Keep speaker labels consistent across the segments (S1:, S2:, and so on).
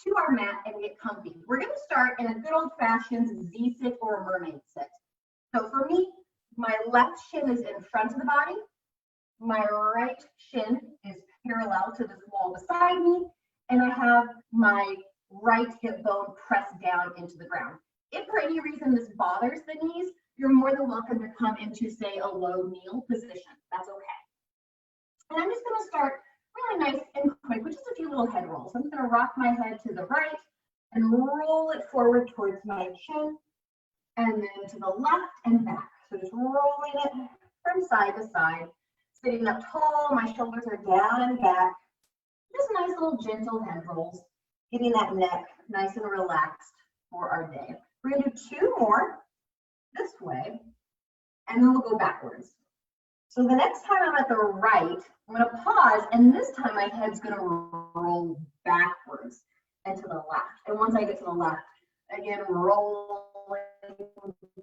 S1: to our mat and get comfy. We're going to start in a good old-fashioned Z-sit or mermaid sit. So for me, my left shin is in front of the body. My right shin is parallel to this wall beside me, and I have my right hip bone pressed down into the ground. If for any reason this bothers the knees, you're more than welcome to come into, say, a low kneel position. That's okay. And I'm just going to start really nice and quick with just a few little head rolls. I'm just going to rock my head to the right and roll it forward towards my chin, and then to the left and back. So just rolling it from side to side, sitting up tall, my shoulders are down and back. Just nice little gentle head rolls, getting that neck nice and relaxed for our day. We're going to do 2 more this way, and then we'll go backwards. So the next time I'm at the right, I'm going to pause, and this time my head's going to roll backwards and to the left. And once I get to the left, again, rolling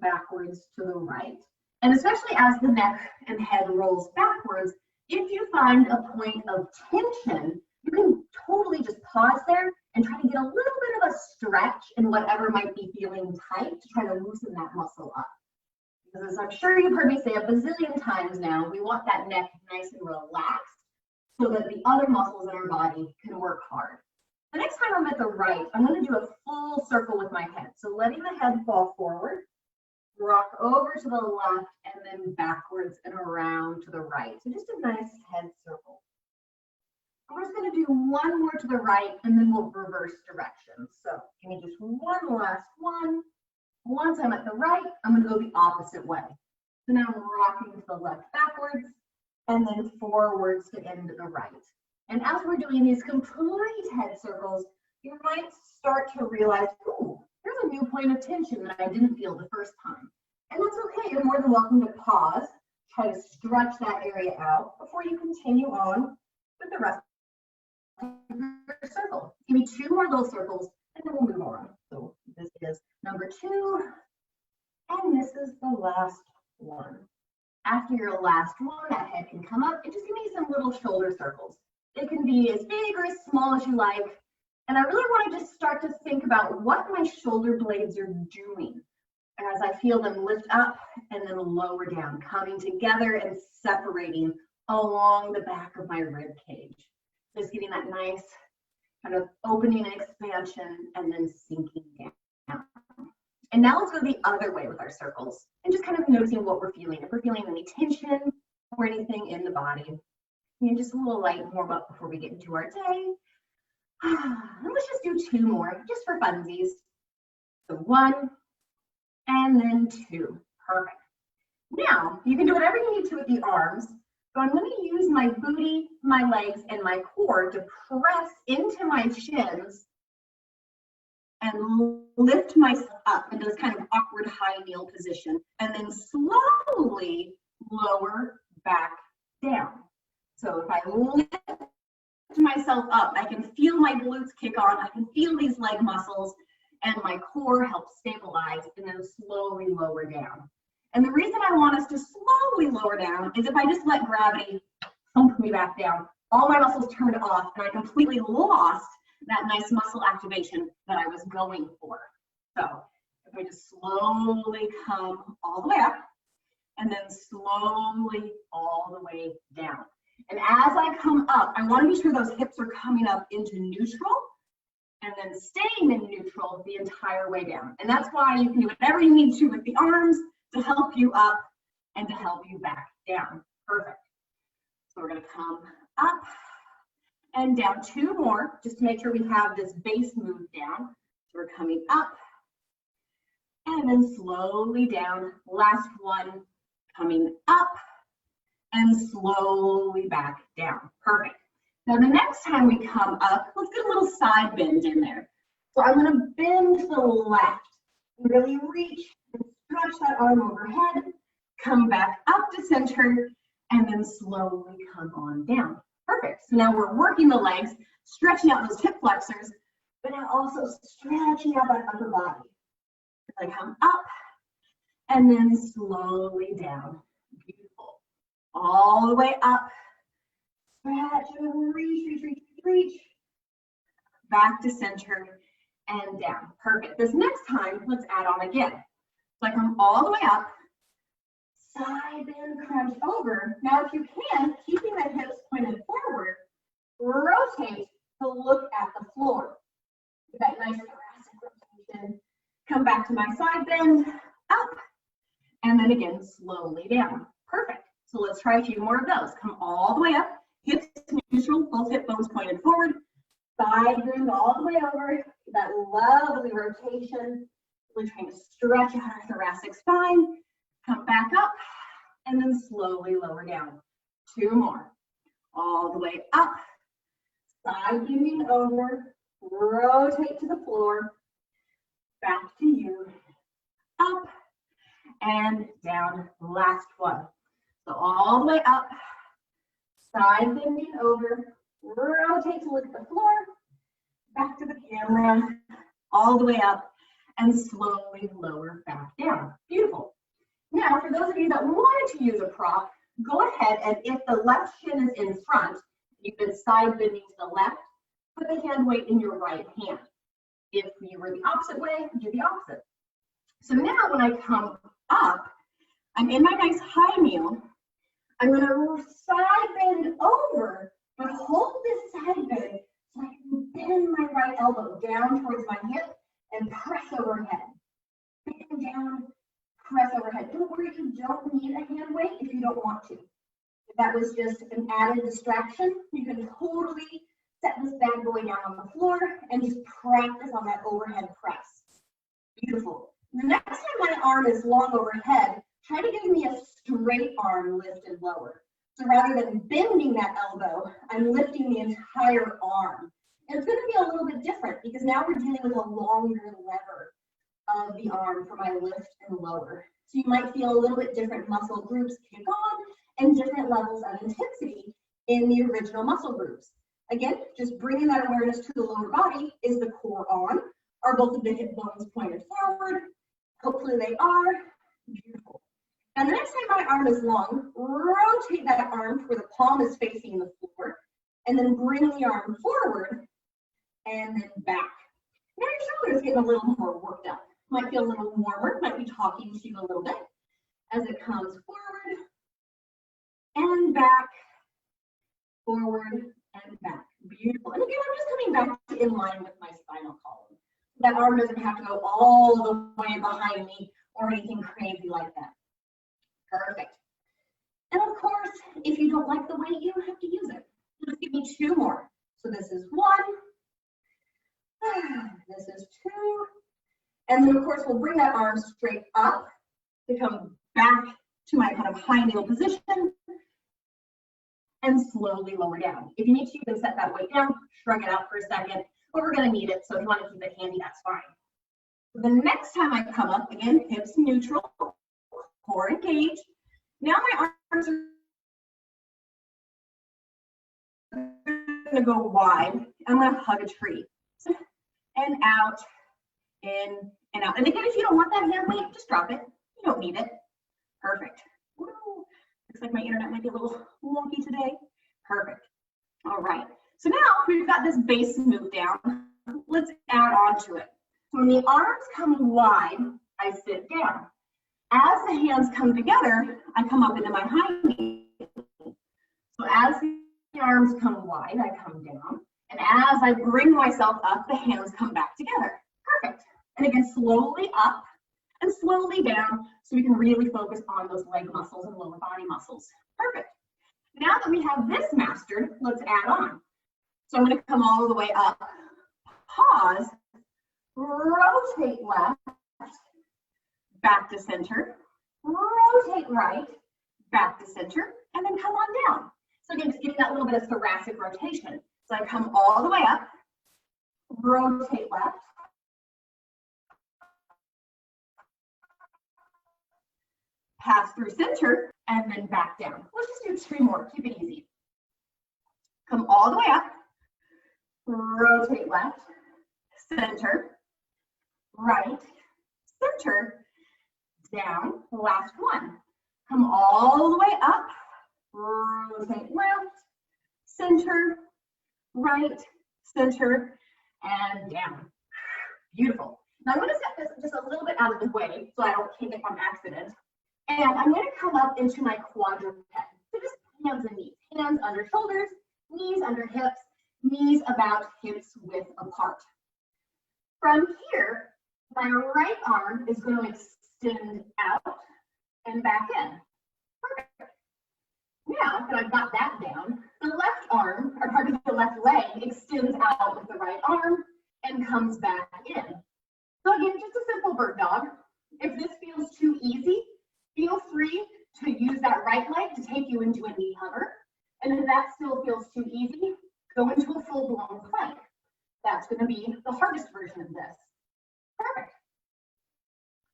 S1: backwards to the right. And especially as the neck and head rolls backwards, if you find a point of tension, you can totally just pause there and try to get a little bit of a stretch in whatever might be feeling tight to try to loosen that muscle up. Because as I'm sure you've heard me say a bazillion times now, we want that neck nice and relaxed so that the other muscles in our body can work hard. The next time I'm at the right, I'm going to do a full circle with my head. So letting the head fall forward, rock over to the left, and then backwards and around to the right. So just a nice head circle. We're just going to do 1 more to the right, and then we'll reverse directions. So give me just one last one. Once I'm at the right, I'm going to go the opposite way. So now I'm rocking to the left backwards, and then forwards to end to the right. And as we're doing these complete head circles, you might start to realize, ooh, there's a new point of tension that I didn't feel the first time. And that's okay. You're more than welcome to pause, try to stretch that area out before you continue on with the rest of your circle. Give me 2 more little circles, and then we'll move on. So this is number 2, and this is the last one. After your last one, that head can come up, and just give me some little shoulder circles. It can be as big or as small as you like. And I really want to just start to think about what my shoulder blades are doing as I feel them lift up and then lower down, coming together and separating along the back of my rib cage. Just getting that nice kind of opening and expansion and then sinking down. And now let's go the other way with our circles and just kind of noticing what we're feeling. If we're feeling any tension or anything in the body. And just a little light warm up before we get into our day. And let's just do 2 more, just for funsies. So 1, and then 2. Perfect. Now, you can do whatever you need to with the arms. So I'm going to use my booty, my legs, and my core to press into my shins and lift myself up into this kind of awkward high kneel position, and then slowly lower back down. So if I lift myself up, I can feel my glutes kick on, I can feel these leg muscles, and my core helps stabilize and then slowly lower down. And the reason I want us to slowly lower down is if I just let gravity thump me back down, all my muscles turned off and I completely lost that nice muscle activation that I was going for. So if I just slowly come all the way up and then slowly all the way down. And as I come up, I want to be sure those hips are coming up into neutral and then staying in neutral the entire way down. And that's why you can do whatever you need to with the arms to help you up and to help you back down. Perfect. So we're going to come up and down. 2 more, just to make sure we have this base move down. So we're coming up and then slowly down. Last one, coming up and slowly back down. Perfect. Now the next time we come up, let's get a little side bend in there. So I'm going to bend to the left, really reach and stretch that arm overhead, come back up to center, and then slowly come on down. Perfect. So now we're working the legs, stretching out those hip flexors, but now also stretching out that upper body. As I come up and then slowly down. Beautiful. All the way up. Stretch and reach, reach, reach, reach. back to center, and down. Perfect. This next time, let's add on again. So I come all the way up, side bend, crunch over. Now, if you can, keeping the hips pointed forward, rotate to look at the floor. Get that nice thoracic rotation. Come back to my side bend, up, and then again, slowly down. Perfect. So let's try a few more of those. Come all the way up, hips neutral, both hip bones pointed forward, side bend all the way over, that lovely rotation. We're trying to stretch out our thoracic spine. Come back up, and then slowly lower down. Two more. All the way up, side bending over, rotate to the floor, back to you, up, and down. Last one. So all the way up, side bending over, rotate to look at the floor, back to the camera, all the way up, and slowly lower back down. Beautiful. Now, for those of you that wanted to use a prop, go ahead and if the left shin is in front, you've been side bending to the left, put the hand weight in your right hand. If you were the opposite way, do the opposite. So now when I come up, I'm in my nice high kneel. I'm going to side bend over, but hold this side bend so I can bend my right elbow down towards my hip and press overhead. Bend down, press overhead. Don't worry, you don't need a hand weight if you don't want to. If that was just an added distraction, you can totally set this bad boy down on the floor and just practice on that overhead press. Beautiful. The next time my arm is long overhead, try to give me a straight arm lifted lower. So rather than bending that elbow, I'm lifting the entire arm. And it's going to be a little bit different because now we're dealing with a longer lever of the arm for my lift and lower. So you might feel a little bit different muscle groups kick on and different levels of intensity in the original muscle groups. Again, just bringing that awareness to the lower body. Is the core on? Are both of the hip bones pointed forward? Hopefully they are. Beautiful. And the next time my arm is long, rotate that arm to where the palm is facing the floor, and then bring the arm forward and then back. Now your shoulders getting a little more worked up. Might feel a little warmer, might be talking to you a little bit as it comes forward and back, forward and back. Beautiful. And again, I'm just coming back to in line with my spinal column. That arm doesn't have to go all the way behind me or anything crazy like that. Perfect. And of course, if you don't like the weight, you don't have to use it. Just give me two more. So this is one. This is two. And then of course, we'll bring that arm straight up to come back to my kind of high kneel position and slowly lower down. If you need to, you can set that weight down, shrug it out for a second, but we're going to need it. So if you want to keep it handy, that's fine. The next time I come up, again, hips neutral, core engaged. Now my arms are going to go wide. I'm going to hug a tree. And out, in, and out. And again, if you don't want that hand weight, just drop it. You don't need it. Perfect. Woo. Looks like my internet might be a little wonky today. Perfect. All right. So now we've got this base move down. Let's add on to it. So when the arms come wide, I sit down. As the hands come together, I come up into my high knee. So as the arms come wide, I come down. And as I bring myself up, the hands come back together. Perfect. And again, slowly up and slowly down so we can really focus on those leg muscles and lower body muscles. Perfect. Now that we have this mastered, let's add on. So I'm going to come all the way up, pause, rotate left, back to center, rotate right, back to center, and then come on down. So again, just getting that little bit of thoracic rotation. So I come all the way up, rotate left, pass through center, and then back down. Let's just do two more, keep it easy. Come all the way up, rotate left, center, right, center, down, last one. Come all the way up, rotate left, center, right, center, and down. Beautiful. Now I'm going to set this just a little bit out of the way so I don't kick it on accident. And I'm going to come up into my quadruped. So just hands and knees. Hands under shoulders, knees under hips, knees about hips width apart. From here, my right arm is going to extend out and back in. Perfect. Now that I've got that down, the left arm, or pardon me, the left leg extends out with the right arm and comes back in. So again, just a simple bird dog. If this feels too easy, feel free to use that right leg to take you into a knee hover. And if that still feels too easy, go into a full-blown plank. That's going to be the hardest version of this. Perfect.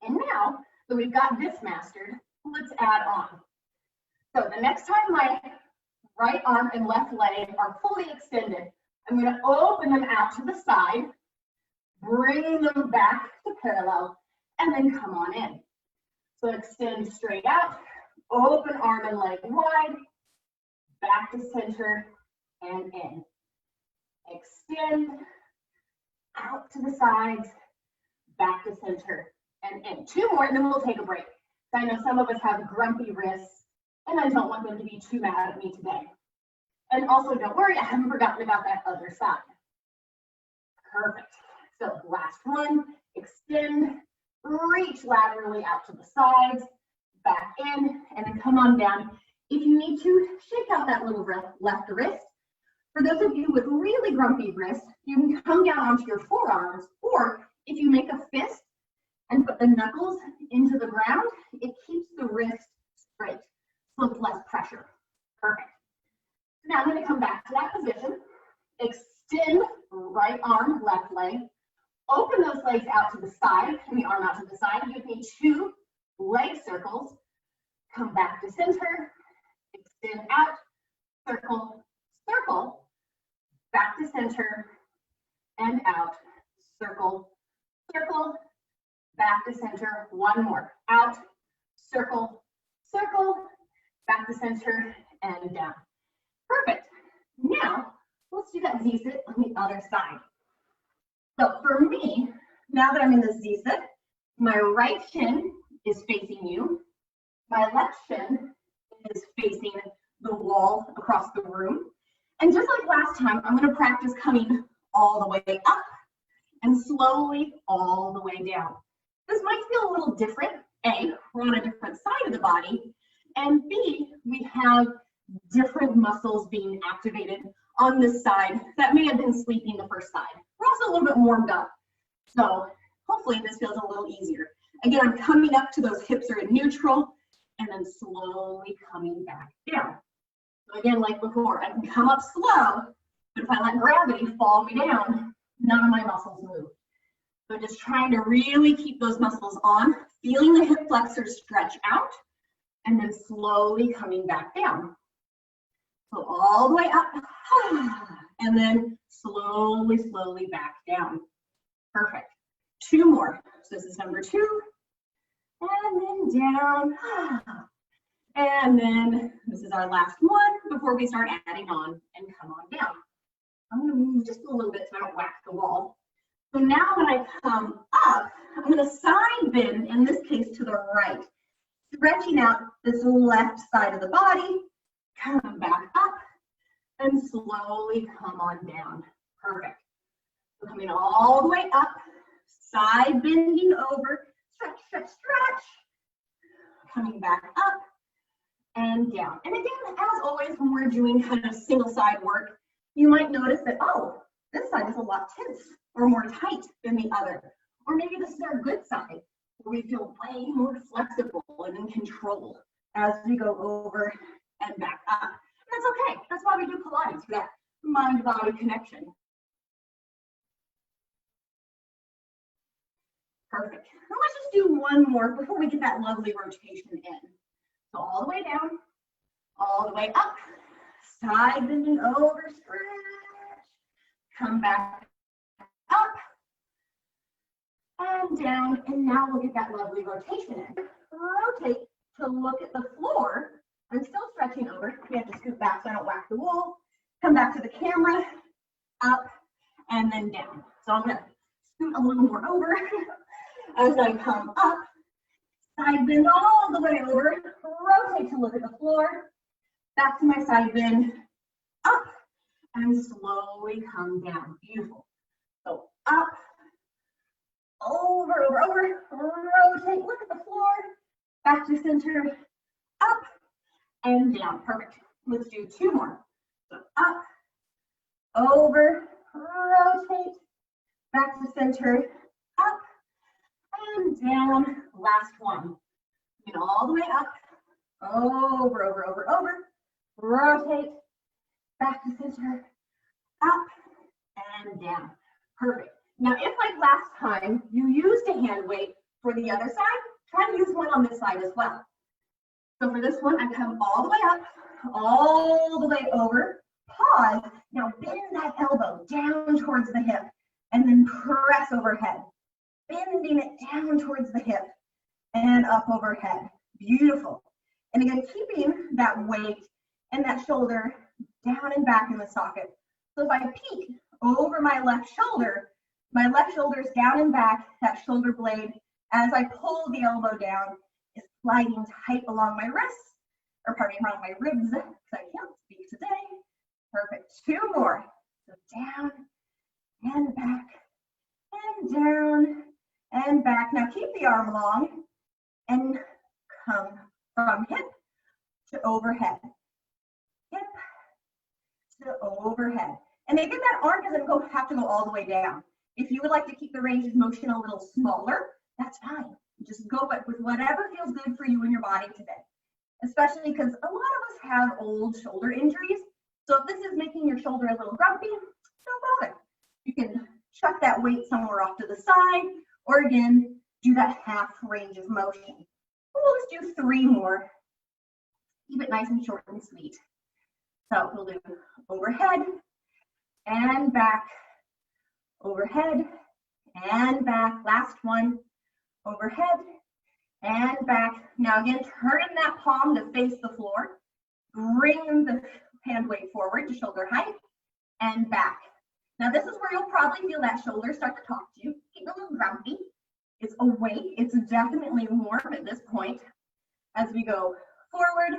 S1: And now that we've got this mastered, let's add on. So the next time my right arm and left leg are fully extended, I'm going to open them out to the side, bring them back to parallel, and then come on in. So extend straight out, open arm and leg wide, back to center, and in. Extend, out to the sides, back to center, and in. Two more, and then we'll take a break. I know some of us have grumpy wrists, and I don't want them to be too mad at me today. And also, don't worry, I haven't forgotten about that other side. Perfect. So last one, extend, reach laterally out to the sides, back in, and then come on down. If you need to, shake out that little left wrist. For those of you with really grumpy wrists, you can come down onto your forearms, or if you make a fist and put the knuckles into the ground, it keeps the wrist straight, so it's less pressure. Perfect. Now I'm going to come back to that position, extend right arm, left leg, open those legs out to the side, and the arm out to the side. Give me 2 leg circles, come back to center, extend out, circle, circle, back to center, and out, circle, circle, back to center. One more, out, circle, circle, back to center, and down. Perfect. Now, let's do that Z-sit on the other side. So for me, now that I'm in the Z-sit, my right shin is facing you. My left shin is facing the wall across the room. And just like last time, I'm going to practice coming all the way up and slowly all the way down. This might feel a little different. A, we're on a different side of the body. And B, we have different muscles being activated on this side that may have been sleeping the first side. We're also a little bit warmed up. So hopefully this feels a little easier. Again, I'm coming up to those hips are in neutral and then slowly coming back down. So again, like before, I can come up slow, but if I let gravity fall me down, none of my muscles move. So just trying to really keep those muscles on, feeling the hip flexors stretch out, and then slowly coming back down. So all the way up, and then slowly, slowly back down. Perfect. 2 more. So this is number 2, and then down. And then this is our last one before we start adding on and come on down. I'm going to move just a little bit so I don't whack the wall. So now when I come up, I'm going to side bend, in this case to the right, stretching out this left side of the body, come back up, and slowly come on down. Perfect. So coming all the way up, side bending over, stretch, stretch, stretch, coming back up and down. And again, as always, when we're doing kind of single side work, you might notice that, oh, this side is a lot tense or more tight than the other. Or maybe this is our good side, where we feel way more flexible and in control as we go over and back up. And that's okay. That's why we do Pilates, for that mind-body connection. Perfect. Now let's just do one more before we get that lovely rotation in. So all the way down, all the way up, side bending over, stretch, come back up and down, and now we'll get that lovely rotation in. Rotate to look at the floor. I'm still stretching over. We have to scoot back so I don't whack the wall. Come back to the camera, up, and then down. So I'm gonna scoot a little more over as I come up, side bend all the way over, rotate to look at the floor, back to my side bend, up, and slowly come down. Beautiful. So up, over, rotate, look at the floor, back to center, up, and down. Perfect. Let's do 2 more. So up, over, rotate, back to center, up, and down. Last one. And all the way up, over, rotate, back to center, up, and down. Perfect. Now, if like last time you used a hand weight for the other side, try to use one on this side as well. So for this one, I come all the way up, all the way over, pause. Now bend that elbow down towards the hip and then press overhead. Bending it down towards the hip and up overhead. Beautiful. And again, keeping that weight and that shoulder down and back in the socket. So if I peek over my left shoulder is down and back, that shoulder blade, as I pull the elbow down, is sliding tight along my wrists, or pardon me, around my ribs, because I can't speak today. Perfect. 2 more. So down and back and down and back. Now keep the arm long and come from hip to overhead. Hip to overhead. And again, that arm doesn't have to go all the way down. If you would like to keep the range of motion a little smaller, that's fine. Just go with whatever feels good for you and your body today. Especially because a lot of us have old shoulder injuries. So if this is making your shoulder a little grumpy, don't bother. You can chuck that weight somewhere off to the side, or again, do that half range of motion. We'll just do 3 more. Keep it nice and short and sweet. So we'll do overhead and back, overhead and back. Last one, overhead and back. Now again, turn that palm to face the floor. Bring the hand weight forward to shoulder height and back. Now this is where you'll probably feel that shoulder start to talk to you, getting a little grumpy. It's a weight. It's definitely warm at this point as we go forward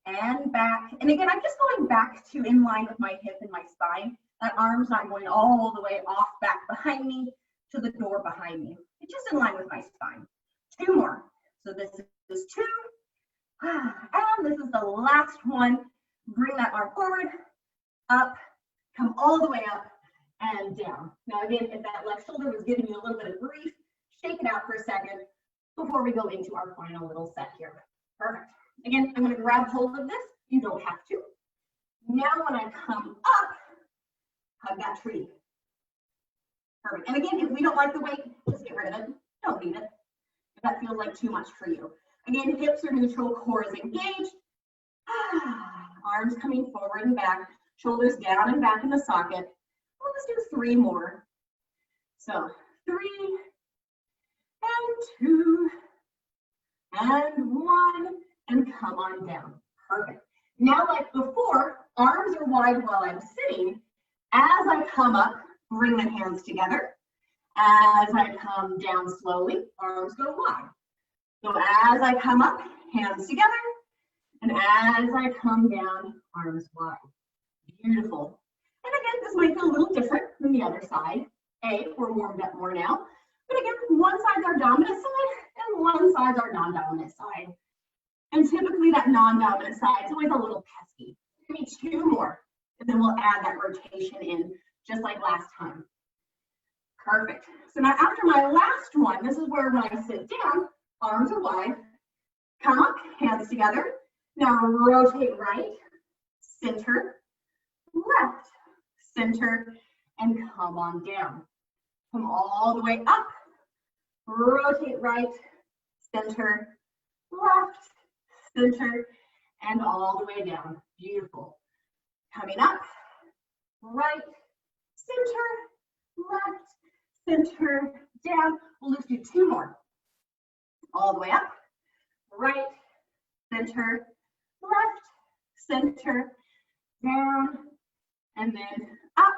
S1: and back. And again, I'm just going back to in line with my hip and my spine. That arm's not going all the way off back behind me to the door behind me. It's just in line with my spine. 2 more. So this is 2. And this is the last one. Bring that arm forward, up, come all the way up and down. Now again, if that left shoulder was giving you a little bit of grief, shake it out for a second before we go into our final little set here. Perfect. Again, I'm going to grab hold of this. You don't have to. Now when I come up, hug that tree. Perfect. And again, if we don't like the weight, just get rid of it. Don't need it. If that feels like too much for you. Again, hips are neutral, core is engaged. Arms coming forward and back, shoulders down and back in the socket. Well, let's do 3 more. So 3 and 2 and 1 and come on down. Perfect. Now, like before, arms are wide while I'm sitting. As I come up, bring the hands together. As I come down slowly, arms go wide. So as I come up, hands together. And as I come down, arms wide. Beautiful. And again, this might feel a little different than the other side. We're warmed up more now. But again, one side's our dominant side and one side's our non-dominant side. And typically that non-dominant side is always a little pesky. Give me 2 more, and then we'll add that rotation in just like last time. Perfect. So now after my last one, this is where when I sit down, arms are wide, come up, hands together. Now rotate right, center, left, center, and come on down. Come all the way up, rotate right, center, left, center, and all the way down. Beautiful. Coming up, right, center, left, center, down. We'll just do 2 more. All the way up, right, center, left, center, down, and then up,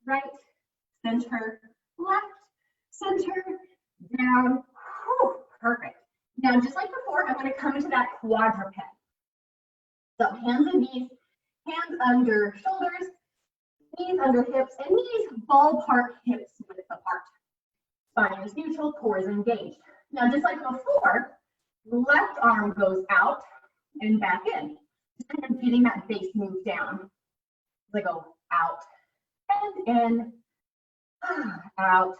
S1: right, center, left, center, down. Whew, perfect. Now, just like before, I'm going to come into that quadruped. So hands and knees, hands under shoulders, knees under hips, and knees ballpark hips width apart. Spine is neutral, core is engaged. Now, just like before, the left arm goes out and back in. Just kind of getting that base move down. As I go out and in, out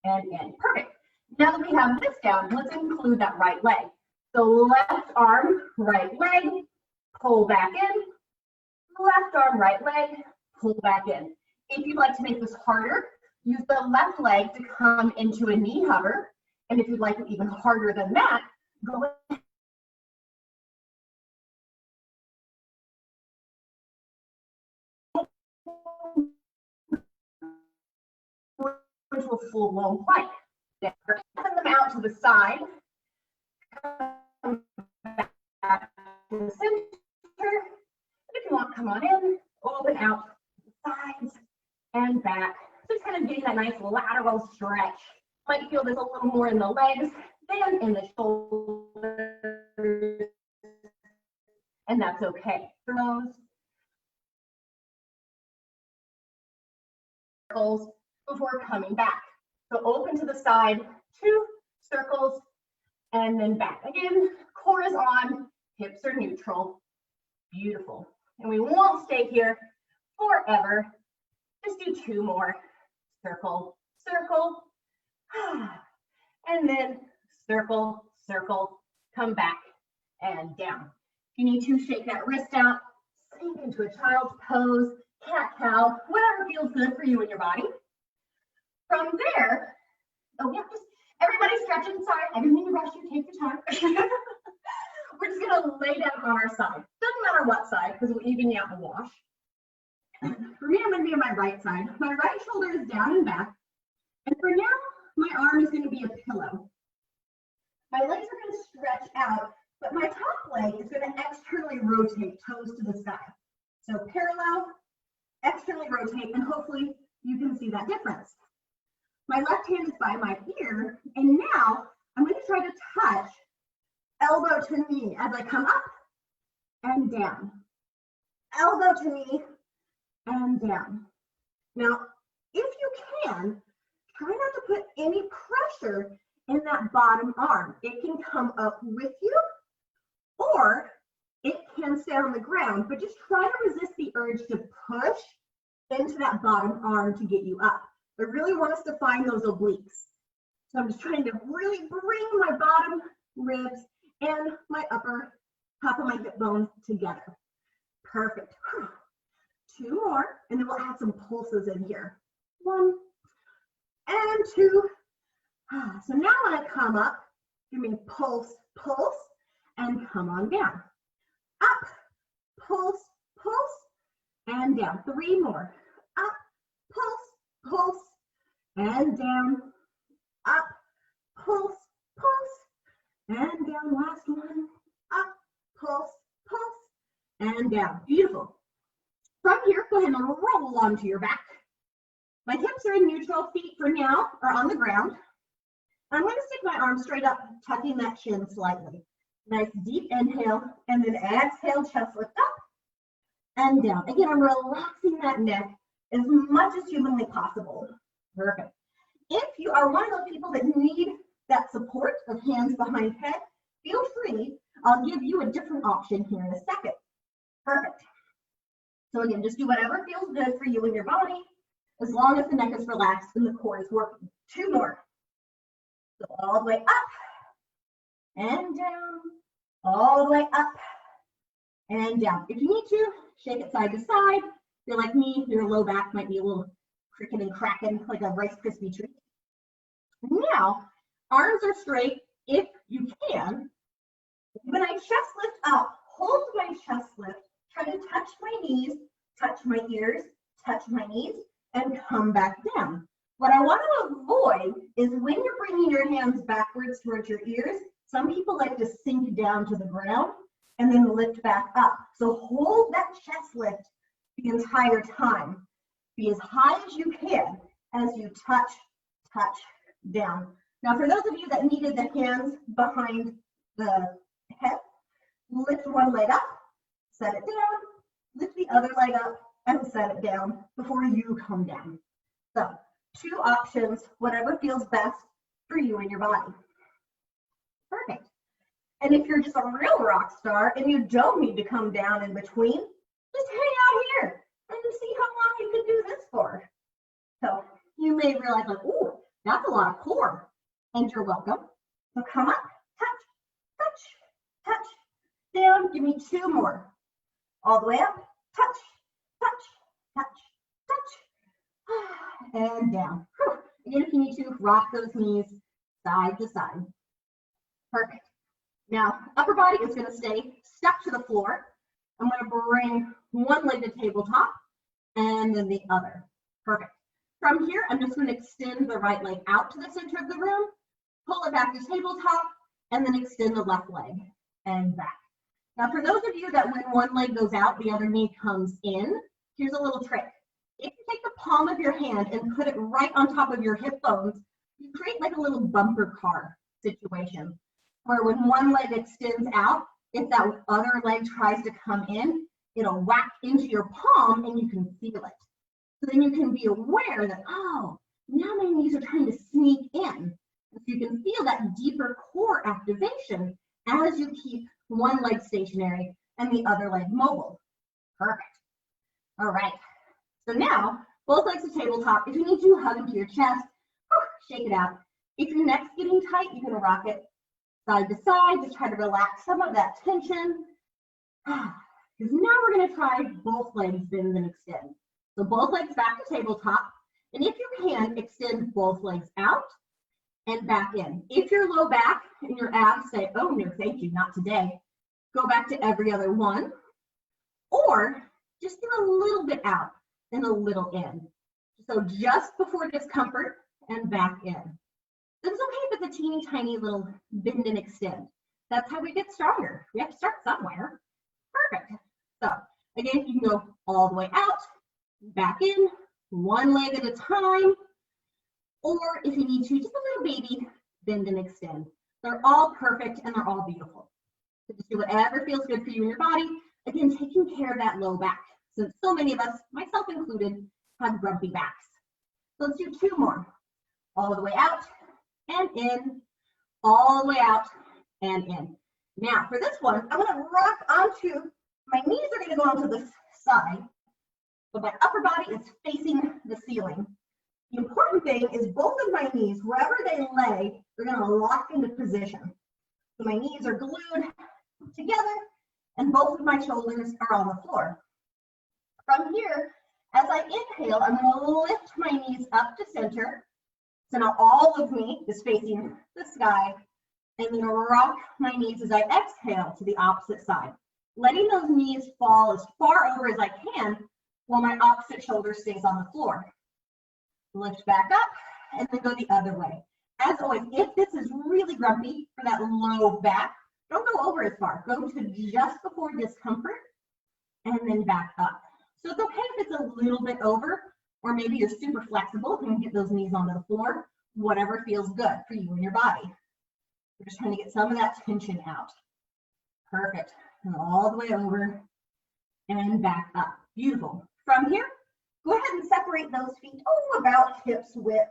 S1: and in. Perfect. Now that we have this down, let's include that right leg. So left arm, right leg, pull back in. Left arm, right leg, pull back in. If you'd like to make this harder, use the left leg to come into a knee hover. And if you'd like it even harder than that, go into a full-blown plank. Send them out to the side. Come back to the center. If you want, come on in, open out the sides and back. Just kind of getting that nice lateral stretch. Might feel this a little more in the legs than in the shoulders. And that's okay. Circles before coming back. So open to the side, 2 circles, and then back. Again, core is on, hips are neutral. Beautiful. And we won't stay here forever. Just do 2 more. Circle, circle, and then circle, circle, come back and down. If you need to, shake that wrist out, sink into a child's pose, cat-cow, whatever feels good for you and your body. From there, oh yeah, just everybody stretch inside. I didn't mean to rush you, take your time. We're just gonna lay down on our side. Doesn't matter what side, because we'll even you out in the wash. For me, I'm gonna be on my right side. My right shoulder is down and back. And for now, my arm is gonna be a pillow. My legs are gonna stretch out, but my top leg is gonna externally rotate, toes to the sky. So parallel, externally rotate, and hopefully you can see that difference. My left hand is by my ear, and now I'm going to try to touch elbow to knee as I come up and down. Elbow to knee and down. Now, if you can, try not to put any pressure in that bottom arm. It can come up with you, or it can stay on the ground, but just try to resist the urge to push into that bottom arm to get you up. I really want us to find those obliques. So I'm just trying to really bring my bottom ribs and my upper top of my hip bone together. Perfect. 2 more, and then we'll add some pulses in here. 1 and 2. So now when I come up, give me a pulse, pulse, and come on down. Up, pulse, pulse, and down. 3 more. Up, pulse, pulse, and down. Up, pulse, pulse, and down. Last one. Up, pulse, pulse, and down. Beautiful. From here, go ahead and roll onto your back. My hips are in neutral, feet for now are on the ground. I'm going to stick my arms straight up, tucking that chin slightly. Nice deep inhale, and then exhale, chest lift up and down. Again, I'm relaxing that neck as much as humanly possible. Perfect. If you are one of those people that need that support of hands behind head, feel free. I'll give you a different option here in a second. Perfect. So again, just do whatever feels good for you and your body, as long as the neck is relaxed and the core is working. 2 more. So all the way up and down, all the way up and down. If you need to, shake it side to side. If you're like me, your low back might be a little cricking and cracking like a Rice Krispie treat. Now, arms are straight if you can. When I chest lift up, hold my chest lift, try to touch my knees, touch my ears, touch my knees, and come back down. What I want to avoid is when you're bringing your hands backwards towards your ears, some people like to sink down to the ground and then lift back up. So hold that chest lift the entire time. Be as high as you can as you touch, touch down. Now, for those of you that needed the hands behind the head, lift one leg up, set it down, lift the other leg up, and set it down before you come down. So, two options, whatever feels best for you and your body. Perfect. And if you're just a real rock star and you don't need to come down in between, just hang out here and see how long you can do this for. So you may realize, like, ooh, that's a lot of core, and you're welcome. So come up, touch, touch, touch, down. Give me two more. All the way up, touch, touch, touch, touch, and down. Again, if you need to, rock those knees side to side. Perfect. Now, upper body is going to stay stuck to the floor. I'm going to bring one leg to tabletop and then the other. Perfect. From here, I'm just going to extend the right leg out to the center of the room, pull it back to tabletop, and then extend the left leg and back. Now, for those of you that when one leg goes out, the other knee comes in, here's a little trick. If you take the palm of your hand and put it right on top of your hip bones, you create like a little bumper car situation, where when one leg extends out, if that other leg tries to come in, it'll whack into your palm and you can feel it. So then you can be aware that, oh, now my knees are trying to sneak in. So you can feel that deeper core activation as you keep one leg stationary and the other leg mobile. Perfect. All right. So now, both legs to tabletop. If you need to, hug into your chest, shake it out. If your neck's getting tight, you can rock it side to side, just try to relax some of that tension. Because now we're going to try both legs bend and extend. So both legs back to tabletop. And if you can, extend both legs out and back in. If your low back and your abs say, oh no, thank you, not today, go back to every other one. Or just do a little bit out and a little in. So just before discomfort and back in. It's okay if it's a teeny tiny little bend and extend. That's how we get stronger. We have to start somewhere. Perfect. So again, you can go all the way out, back in, one leg at a time, or if you need to, just a little baby bend and extend. They're all perfect and they're all beautiful. So just do whatever feels good for you and your body. Again, taking care of that low back, since so many of us, myself included, have grumpy backs. So let's do two more. All the way out and in, all the way out and in. Now for this one, I'm going to rock onto, my knees are going to go onto the side, but my upper body is facing the ceiling. The important thing is both of my knees, wherever they lay, they're going to lock into position. So my knees are glued together and both of my shoulders are on the floor. From here, as I inhale, I'm going to lift my knees up to center. So now all of me is facing the sky. I'm going to rock my knees as I exhale to the opposite side, letting those knees fall as far over as I can while my opposite shoulder stays on the floor. Lift back up and then go the other way. As always, if this is really grumpy for that low back, don't go over as far. Go to just before discomfort and then back up. So it's okay if it's a little bit over, or maybe you're super flexible and get those knees onto the floor, whatever feels good for you and your body. We're just trying to get some of that tension out. Perfect. And all the way over and back up. Beautiful. From here, go ahead and separate those feet, about hips width.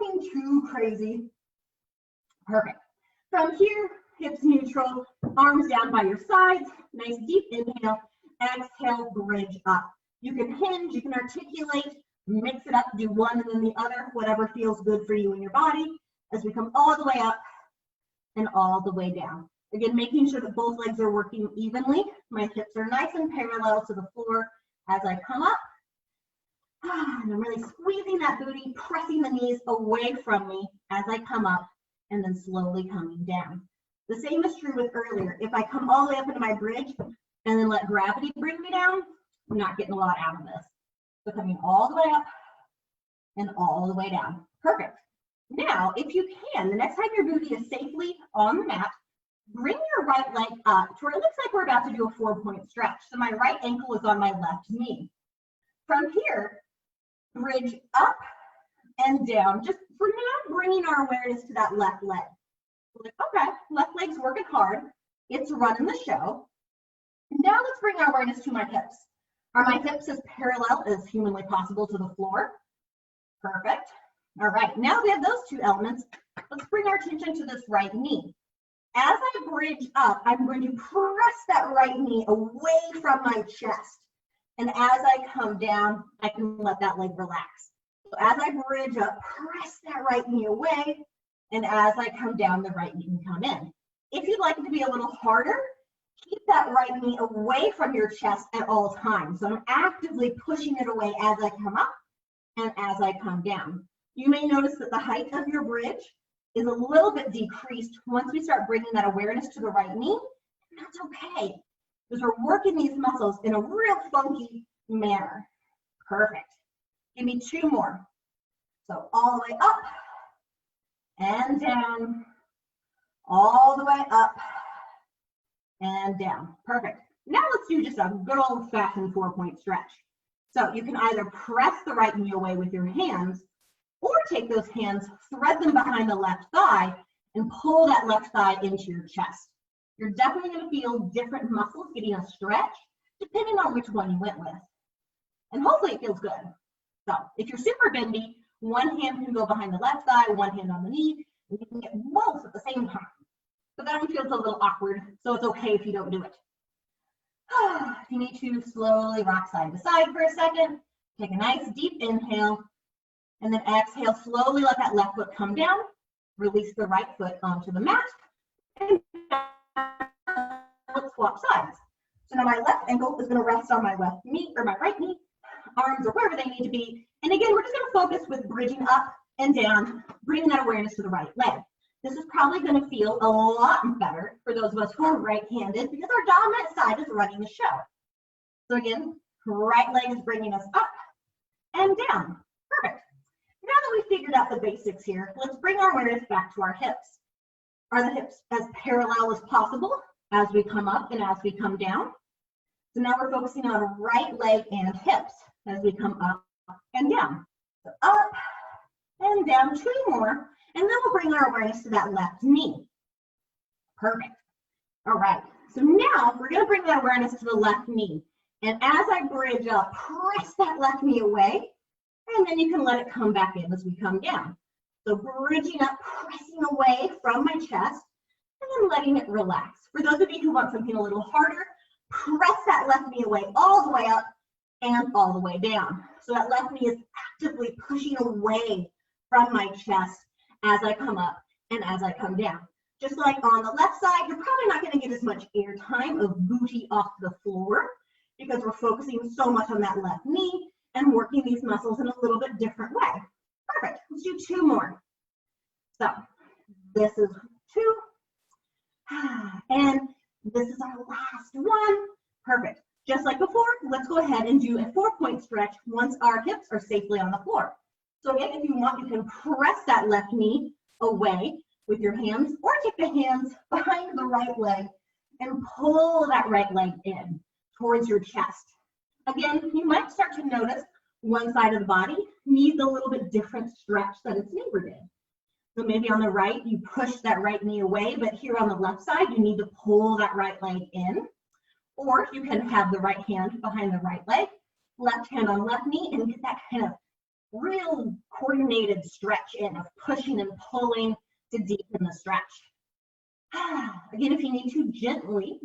S1: Nothing too crazy. Perfect. From here, hips neutral, arms down by your sides. Nice deep inhale. Exhale, bridge up. You can hinge, you can articulate, mix it up, do one and then the other, whatever feels good for you and your body, as we come all the way up and all the way down. Again, making sure that both legs are working evenly. My hips are nice and parallel to the floor as I come up. And I'm really squeezing that booty, pressing the knees away from me as I come up and then slowly coming down. The same is true with earlier. If I come all the way up into my bridge and then let gravity bring me down, I'm not getting a lot out of this. So coming all the way up and all the way down. Perfect. Now, if you can, the next time your booty is safely on the mat, bring your right leg up to where it looks like we're about to do a 4-point stretch. So my right ankle is on my left knee. From here, bridge up, and down. Just for now, bringing our awareness to that left leg. We're like, okay, left leg's working hard. It's running the show. Now let's bring our awareness to my hips. Are my hips as parallel as humanly possible to the floor? Perfect. All right, now we have those two elements. Let's bring our attention to this right knee. As I bridge up, I'm going to press that right knee away from my chest. And as I come down, I can let that leg relax. So as I bridge up, press that right knee away. And as I come down, the right knee can come in. If you'd like it to be a little harder, keep that right knee away from your chest at all times. So I'm actively pushing it away as I come up and as I come down. You may notice that the height of your bridge is a little bit decreased once we start bringing that awareness to the right knee. And that's okay, because we're working these muscles in a real funky manner. Perfect. Give me two more. So all the way up and down, all the way up and down. Perfect. Now let's do just a good old-fashioned 4-point stretch. So you can either press the right knee away with your hands, or take those hands, thread them behind the left thigh, and pull that left thigh into your chest. You're definitely going to feel different muscles getting a stretch, depending on which one you went with. And hopefully it feels good. So if you're super bendy, one hand can go behind the left thigh, one hand on the knee, and you can get both at the same time. But that one feels a little awkward, so it's okay if you don't do it. If you need to, slowly rock side to side for a second. Take a nice deep inhale. And then exhale, slowly let that left foot come down. Release the right foot onto the mat. And let's swap sides. So now my left ankle is going to rest on my left knee, or my right knee. Arms are wherever they need to be. And again, we're just going to focus with bridging up and down, bringing that awareness to the right leg. This is probably going to feel a lot better for those of us who are right-handed, because our dominant side is running the show. So again, right leg is bringing us up and down. Perfect. Now that we figured out the basics here, let's bring our awareness back to our hips. Are the hips as parallel as possible as we come up and as we come down? So now we're focusing on right leg and hips as we come up and down. So up and down, two more, and then we'll bring our awareness to that left knee. Perfect. All right, so now we're gonna bring that awareness to the left knee. And as I bridge up, press that left knee away, and then you can let it come back in as we come down. So bridging up, pressing away from my chest, and then letting it relax. For those of you who want something a little harder, press that left knee away all the way up and all the way down. So that left knee is actively pushing away from my chest as I come up and as I come down. Just like on the left side, you're probably not going to get as much air time of booty off the floor because we're focusing so much on that left knee and working these muscles in a little bit different way. Perfect. Let's do two more. So this is two. And this is our last one. Perfect. Just like before, let's go ahead and do a 4-point stretch once our hips are safely on the floor. So again, if you want, you can press that left knee away with your hands, or take the hands behind the right leg and pull that right leg in towards your chest. Again, you might start to notice one side of the body needs a little bit different stretch than its neighbor did. So maybe on the right, you push that right knee away, but here on the left side, you need to pull that right leg in. Or you can have the right hand behind the right leg, left hand on left knee, and get that kind of real coordinated stretch in of pushing and pulling to deepen the stretch. Again, if you need to, gently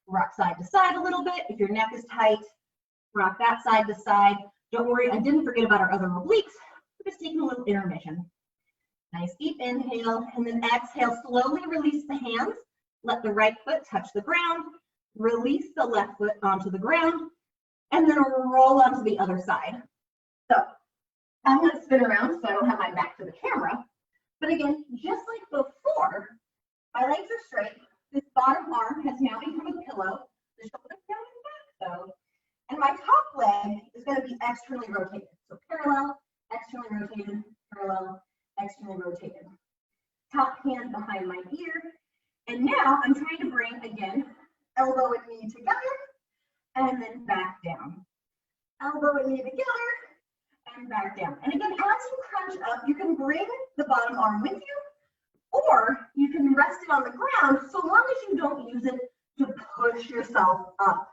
S1: rock side to side a little bit. If your neck is tight, rock that side to side. Don't worry, I didn't forget about our other obliques. We're just taking a little intermission. Nice deep inhale, and then exhale, slowly release the hands. Let the right foot touch the ground. Release the left foot onto the ground, and then roll onto the other side. So I'm going to spin around so I don't have my back to the camera. But again, just like before, my legs are straight. This bottom arm has now become a pillow. The shoulders down and back though. And my top leg is going to be externally rotated. So parallel, externally rotated, parallel, externally rotated. Top hand behind my ear. And now I'm trying to bring, again, elbow and knee together, and then back down. Elbow and knee together, and back down. And again, as you crunch up, you can bring the bottom arm with you, or you can rest it on the ground so long as you don't use it to push yourself up.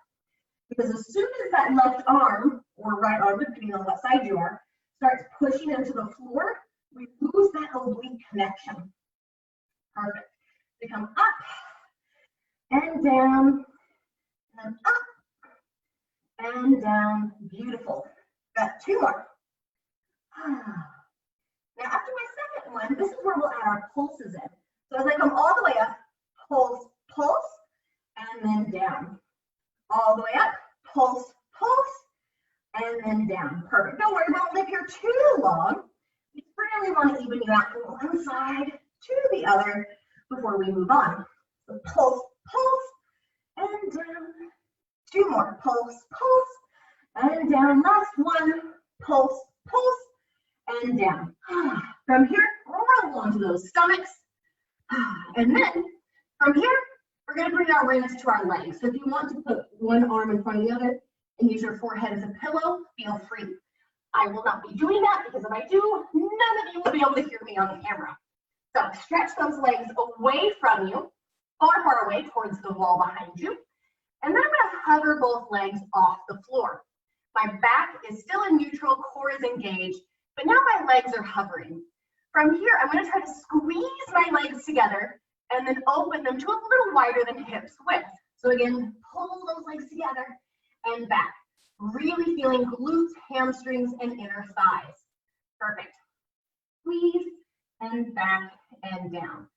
S1: Because as soon as that left arm, or right arm, depending on what side you are, starts pushing into the floor, we lose that oblique connection. Perfect. We come up and down, and up and down. Beautiful. Got two more. Now after my second one, this is where we'll add our pulses in. So as I come all the way up, pulse, pulse, and then down. All the way up, pulse, pulse, and then down. Perfect. Don't worry, don't live here too long. We really want to even you out from one side to the other before we move on. So pulse, pulse, and down. Two more. Pulse, pulse, and down. Last one. Pulse, pulse, and down. From here, roll onto those stomachs. And then from here, we're going to bring our awareness to our legs. So if you want to put one arm in front of the other and use your forehead as a pillow, feel free. I will not be doing that because if I do, none of you will be able to hear me on the camera. So stretch those legs away from you, far, far away towards the wall behind you. And then I'm going to hover both legs off the floor. My back is still in neutral, core is engaged, but now my legs are hovering. From here, I'm going to try to squeeze my legs together and then open them to a little wider than hips width. So again, pull those legs together and back. Really feeling glutes, hamstrings, and inner thighs. Perfect. Squeeze and back and down.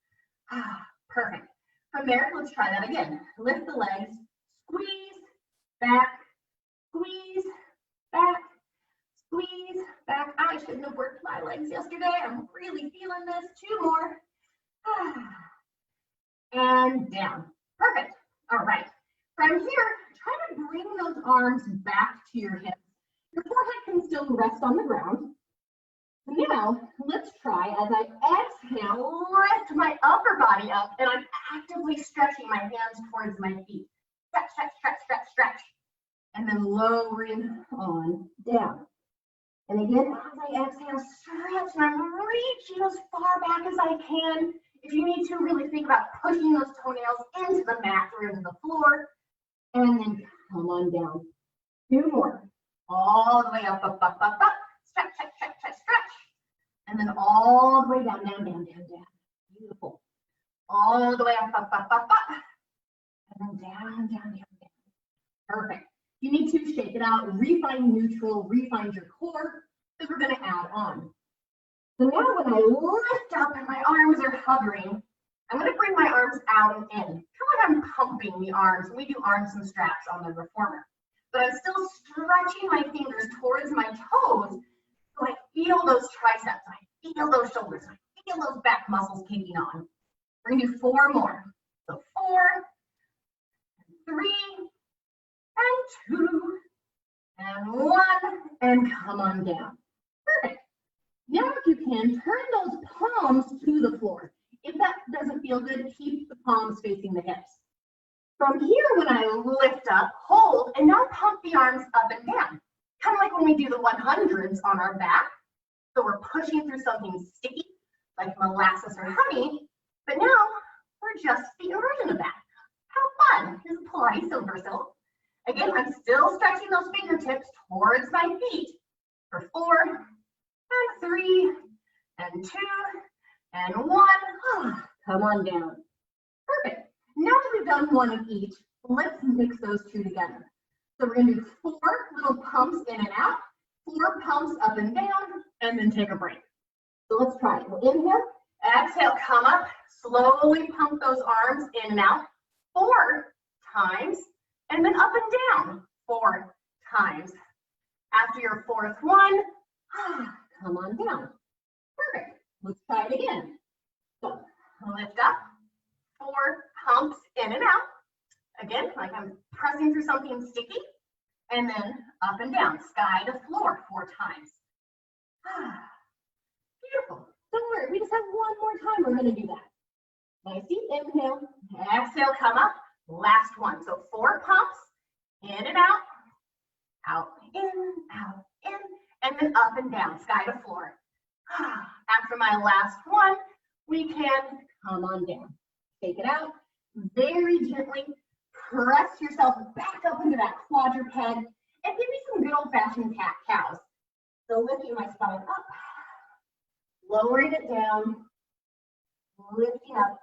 S1: Perfect. From there, let's try that again. Lift the legs, squeeze, back, squeeze, back, squeeze, back. I shouldn't have worked my legs yesterday. I'm really feeling this. Two more. And down. Perfect. All right. From here, try to bring those arms back to your hips. Your forehead can still rest on the ground. Now, let's try as I exhale, lift my upper body up, and I'm actively stretching my hands towards my feet. Stretch, stretch, stretch, stretch, stretch. And then lowering on down. And again, as I exhale, stretch, and I'm reaching as far back as I can. If you need to, really think about pushing those toenails into the mat or into the floor. And then come on down. Two more. All the way up, up, up, up, up. Stretch, stretch, stretch, stretch, stretch. And then all the way down, down, down, down, down. Beautiful. All the way up, up, up, up, up. And then down, down, down, down. Perfect. You need to shake it out, refine neutral, refine your core, because we're going to add on. So now when I lift up and my arms are hovering, I'm going to bring my arms out and in. Kind of like I'm pumping the arms. We do arms and straps on the reformer. But I'm still stretching my fingers towards my toes so I feel those triceps, I feel those shoulders, I feel those back muscles kicking on. We're going to do four more. So 4, 3, and 2, and 1, and come on down. Perfect. Now if you can, turn those palms to the floor. If that doesn't feel good, keep the palms facing the hips. From here, when I lift up, hold, and now pump the arms up and down. Kind of like when we do the 100s on our back. So we're pushing through something sticky, like molasses or honey, but now we're just the version of that. How fun is Pilates over so? Again, I'm still stretching those fingertips towards my feet for 4, and 3, and 2, and 1. Come on down. Perfect. Now that we've done one of each, let's mix those two together. So we're going to do 4 little pumps in and out, 4 pumps up and down, and then take a break. So let's try it. We'll inhale, exhale, come up, slowly pump those arms in and out 4 times, and then up and down 4 times. After your 4th one, come on down. Perfect. Let's try it again. So lift up, 4 pumps in and out. Again, like I'm pressing through something sticky. And then up and down, sky to floor 4 times. Beautiful. Don't worry, we just have one more time. We're going to do that. Nice deep inhale. Exhale, come up. Last one. So 4 pumps in and out. Out, in, and then up and down, sky to floor. After my last one, we can come on down. Take it out, very gently press yourself back up into that quadruped and give me some good old-fashioned cat-cows. So lifting my spine up, lowering it down, lifting up,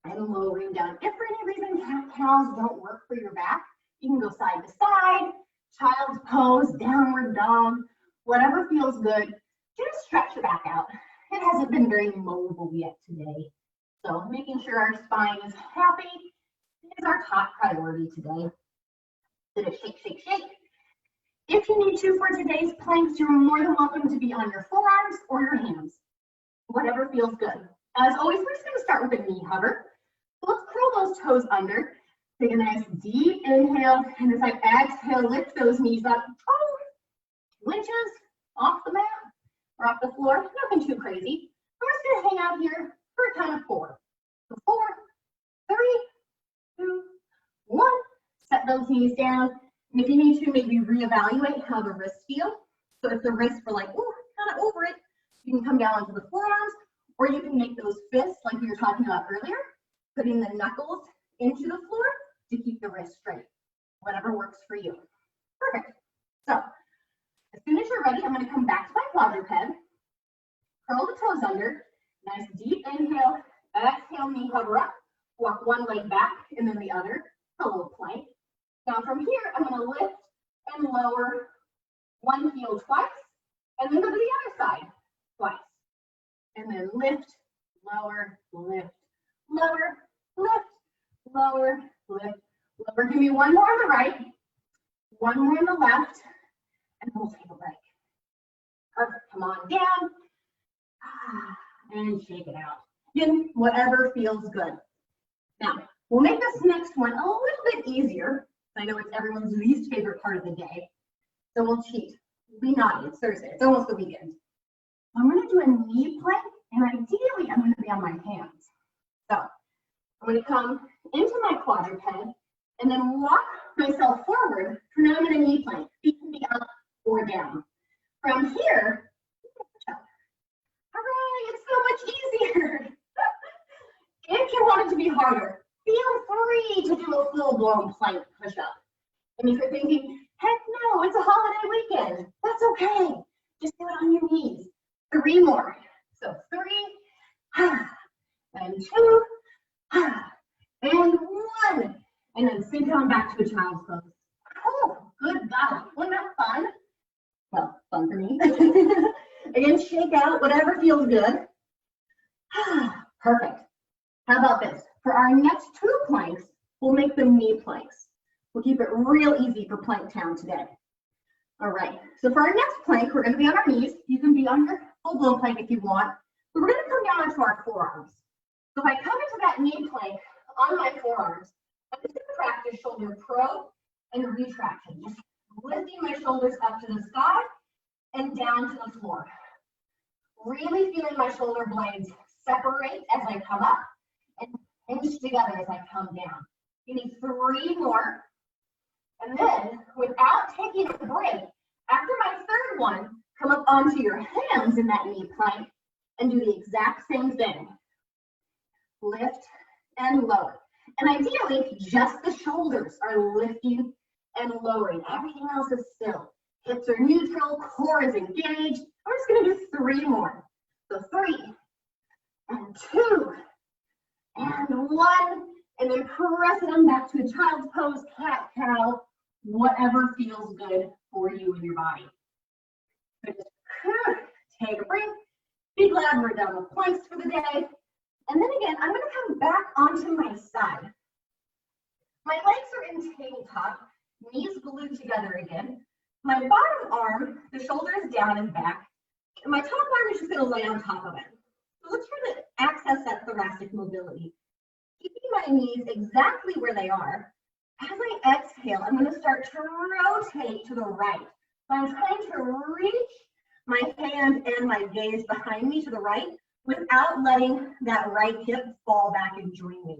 S1: and lowering down. If for any reason cat-cows don't work for your back, you can go side to side, child's pose, downward dog, whatever feels good. Just stretch your back out. It hasn't been very mobile yet today. So making sure our spine is happy is our top priority today. So just shake, shake, shake. If you need to for today's planks, you're more than welcome to be on your forearms or your hands, whatever feels good. As always, we're just going to start with a knee hover. So let's curl those toes under. Take a nice deep inhale, and as I exhale, lift those knees up. Oh, winches off the mat or off the floor, nothing too crazy. We're just going to hang out here for a count of 4. So 4, 3, 2, 1. Set those knees down. And if you need to, maybe reevaluate how the wrists feel. So if the wrists were like, oh, kind of over it, you can come down onto the forearms, or you can make those fists like we were talking about earlier, putting the knuckles into the floor to keep the wrist straight. Whatever works for you. Perfect. So as soon as you're ready, I'm going to come back to my quadruped, curl the toes under, nice deep inhale, exhale, knee hover up, walk one leg back and then the other, a little plank. Now from here, I'm going to lift and lower one heel twice, and then go to the other side twice. And then lift, lower, lift, lower, lift, lower, lift, lower. Give me one more on the right, one more on the left, and we'll take a break. Perfect. Come on down. And shake it out. Again, whatever feels good. Now, we'll make this next one a little bit easier. I know it's everyone's least favorite part of the day. So we'll cheat. We'll be naughty. It's Thursday. It's almost the weekend. I'm going to do a knee plank, and ideally, I'm going to be on my hands. So I'm going to come into my quadruped and then walk myself forward. For now, I'm in a knee plank. Feet can be up or down. From here, hooray, it's so much easier. If you want it to be harder, feel free to do a full-blown plank push-up. And if you're thinking, heck no, it's a holiday weekend, that's okay. Just do it on your knees. 3 more. So 3, and 2, and 1. And then sink on back to a child's pose. Oh, good God. Wasn't that fun? Well, fun for me. Again, shake out whatever feels good. Perfect. How about this? For our next 2 planks, we'll make them knee planks. We'll keep it real easy for Plank Town today. All right, so for our next plank, we're going to be on our knees. You can be on your full-blown plank if you want, but we're going to come down onto our forearms. So if I come into that knee plank on my forearms, I'm just going to practice shoulder probe and retraction, just lifting my shoulders up to the sky and down to the floor. Really feeling my shoulder blades separate as I come up and hinge together as I come down. You need 3 more. And then, without taking a break, after my 3rd one, come up onto your hands in that knee plank and do the exact same thing. Lift and lower. And ideally, just the shoulders are lifting and lowering. Everything else is still. Hips are neutral, core is engaged. I'm just going to do 3 more. So 3, and 2, and 1, and then press it on back to a child's pose, cat, cow, whatever feels good for you and your body. So just take a break. Be glad we're done with planks for the day. And then again, I'm going to come back onto my side. My legs are in tabletop, knees glued together again. My bottom arm, the shoulder is down and back. And my top arm is just going to lay on top of it. So let's try to access that thoracic mobility. Keeping my knees exactly where they are. As I exhale, I'm going to start to rotate to the right. So I'm trying to reach my hand and my gaze behind me to the right without letting that right hip fall back and join me.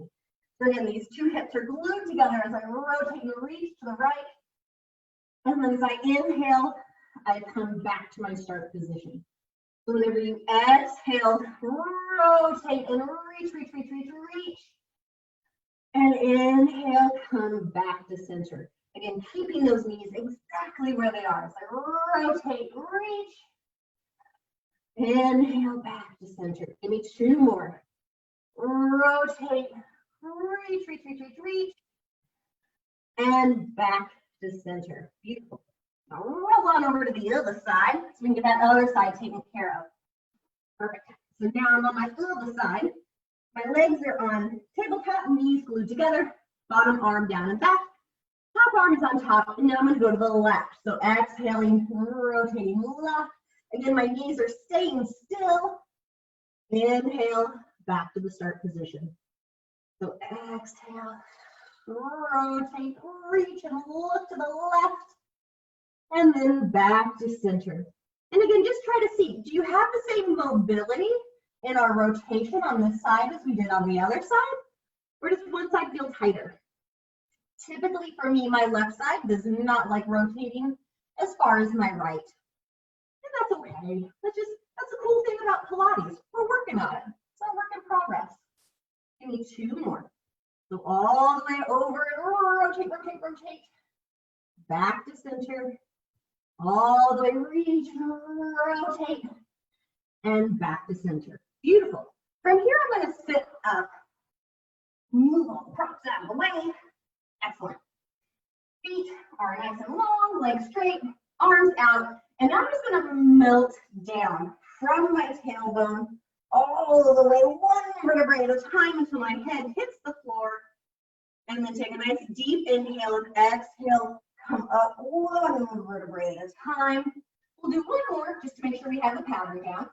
S1: So again, these 2 hips are glued together as I rotate and reach to the right. And then as I inhale, I come back to my start position. So whenever you exhale, rotate and reach, reach, reach, reach, reach. And inhale, come back to center. Again, keeping those knees exactly where they are. So rotate, reach. Inhale, back to center. Give me 2 more. Rotate, reach, reach, reach, reach, reach. And back to center. Beautiful. Now roll on over to the other side so we can get that other side taken care of. Perfect. So now I'm on my other side. My legs are on tabletop, knees glued together, bottom arm down and back. Top arm is on top, and now I'm going to go to the left. So exhaling, rotating left. Again, my knees are staying still. Inhale, back to the start position. So exhale, rotate, reach, and look to the left. And then back to center. And again, just try to see, do you have the same mobility in our rotation on this side as we did on the other side? Or does one side feel tighter? Typically for me, my left side does not like rotating as far as my right. And that's okay. That's the cool thing about Pilates. We're working on it. It's a work in progress. Give me 2 more. So all the way over and rotate, rotate, rotate. Back to center. All the way, reach, rotate, and back to center. Beautiful. From here, I'm going to sit up. Move all the props out of the way. Excellent. Feet are nice and long, legs straight, arms out. And I'm just going to melt down from my tailbone all the way, 1 vertebrae at a time until my head hits the floor. And then take a nice deep inhale and exhale. Come up 1 vertebrae at a time. We'll do 1 more just to make sure we have the pattern down.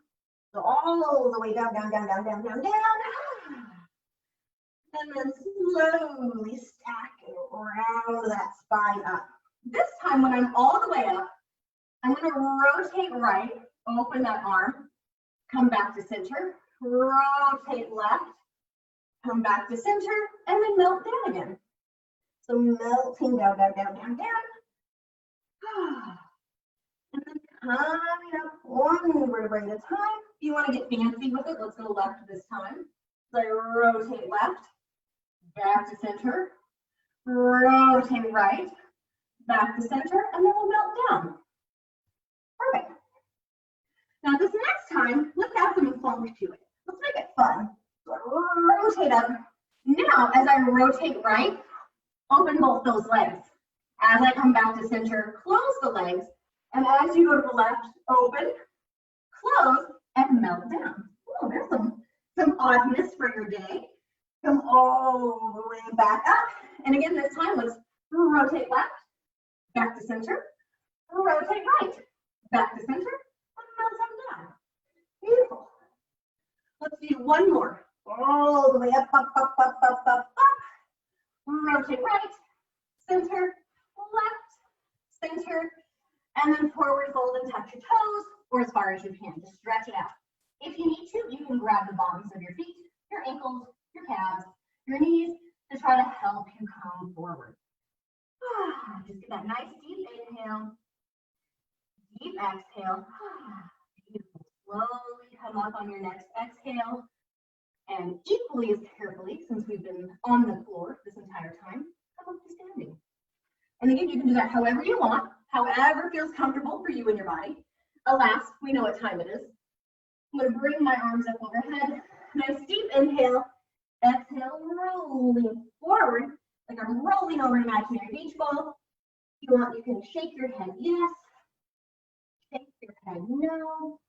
S1: So all the way down, down, down, down, down, down, down. And then slowly stacking around that spine up. This time when I'm all the way up, I'm going to rotate right, open that arm, come back to center, rotate left, come back to center, and then melt down again. So melting down, down, down, down, down. And then coming up 1 vertebrae at a time. If you want to get fancy with it, let's go left this time. So I rotate left, back to center, rotate right, back to center, and then we'll melt down. Perfect. Now this next time, let's add some funk to it. Let's make it fun. So I rotate up. Now, as I rotate right, open both those legs. As I come back to center, close the legs. And as you go to the left, open, close, and melt down. Oh, there's some oddness for your day. Come all the way back up. And again, this time, let's rotate left, back to center, rotate right, back to center, and melt them down. Beautiful. Let's do 1 more. All the way up, up, up, up, up, up, up. Rotate right, center, left, center, and then forward fold and touch your toes, or as far as you can. Just stretch it out. If you need to, you can grab the bottoms of your feet, your ankles, your calves, your knees to try to help you come forward. Just get that nice deep inhale, deep exhale. Beautiful. Slowly come up on your next exhale. And equally as carefully, since we've been on the floor this entire time, come up to standing. And again, you can do that however you want, however feels comfortable for you and your body. Alas, we know what time it is. I'm going to bring my arms up overhead. Nice deep inhale. Exhale, rolling forward, like I'm rolling over an imaginary beach ball. If you want, you can shake your head yes, shake your head no.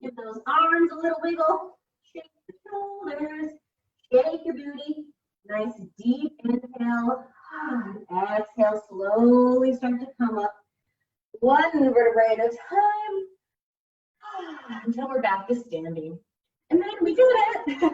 S1: Give those arms a little wiggle. Shake the shoulders, shake your booty. Nice deep inhale. Exhale, slowly start to come up 1 vertebrae at a time until we're back to standing. And then we did it.